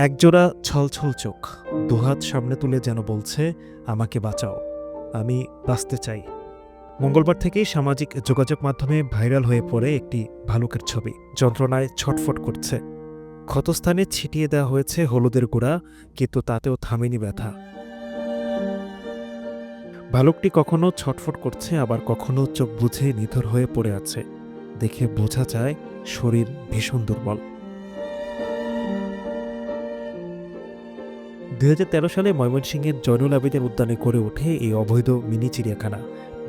একজোড়া ছলছল চোখ, দুহাত সামনে তুলে যেন বলছে, আমাকে বাঁচাও, আমি বাঁচতে চাই। মঙ্গলবার থেকেই সামাজিক যোগাযোগ মাধ্যমে ভাইরাল হয়ে পড়ে একটি ভালুকের ছবি। যন্ত্রণায় ছটফট করছে। ক্ষতস্থানে ছিটিয়ে দেওয়া হয়েছে হলুদের গুঁড়া, কিন্তু তাতেও থামেনি ব্যথা। ভালুকটি কখনো ছটফট করছে, আবার কখনো চোখ বুজে নিথর হয়ে পড়ে আছে। দেখে বোঝা যায় শরীর ভীষণ দুর্বল। ২০১৩ সালে ময়মনসিংহের জয়নুল আবেদিন উদ্যানে গড়ে ওঠে এই অবৈধ মিনি চিড়িয়াখানা।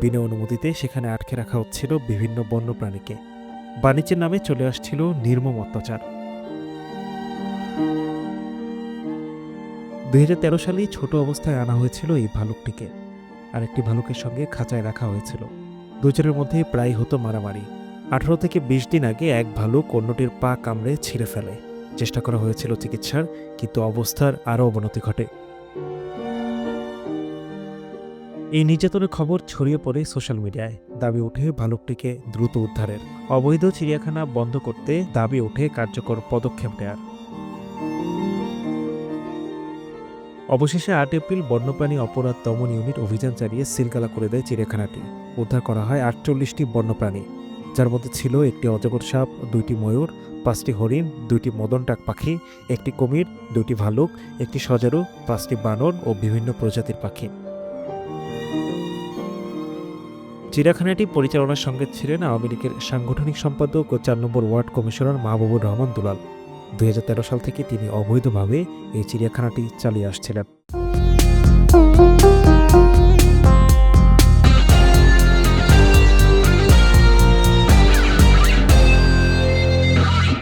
বিনা অনুমতিতে সেখানে আটকে রাখা হচ্ছিল বিভিন্ন বন্যপ্রাণীকে। বাণিজ্যের নামে চলে আসছিল নির্মম অত্যাচার। ২০১৩ সালেই ছোট অবস্থায় আনা হয়েছিল এই ভালুকটিকে। আরেকটি ভালুকের সঙ্গে খাঁচায় রাখা হয়েছিল। দুজনের মধ্যে প্রায় হতো মারামারি। ১৮ থেকে ২০ দিন আগে এক ভালুক অন্যটির পা কামড়ে ছিঁড়ে ফেলে। চেষ্টা করা হয়েছিল চিকিৎসার, কিন্তু অবস্থার আরও অবনতি ঘটে। এই নির্যাতনের খবর ছড়িয়ে পড়ে সোশ্যাল মিডিয়ায়। দাবি ওঠে ভালুকটিকে দ্রুত উদ্ধারের। অবৈধ চিড়িয়াখানা বন্ধ করতে দাবি ওঠে কার্যকর পদক্ষেপ নেয়ার। অবশেষে ৮ এপ্রিল বন্যপ্রাণী অপরাধ দমন ইউনিট অভিযান চালিয়ে সিলগালা করে দেয় চিড়িয়াখানাটি। উদ্ধার করা হয় ৪৮টি বন্যপ্রাণী, যার মধ্যে ছিল একটি অজগর সাপ, ২টি ময়ূর, ৫টি হরিণ, ২টি মদনটাক পাখি, একটি কুমির, ২টি ভালুক, একটি সজারু, ৫টি বানর ও বিভিন্ন প্রজাতির পাখি। চিড়িয়াখানাটি পরিচালনার সঙ্গে ছিলেন আওয়ামী লীগের সাংগঠনিক সম্পাদক ও ৪ নম্বর ওয়ার্ড কমিশনার মাহবুবুর রহমান দুলাল। ২০১৩ সাল থেকে তিনি অবৈধভাবে এই চিড়িয়াখানাটি চালিয়ে আসছিলেন।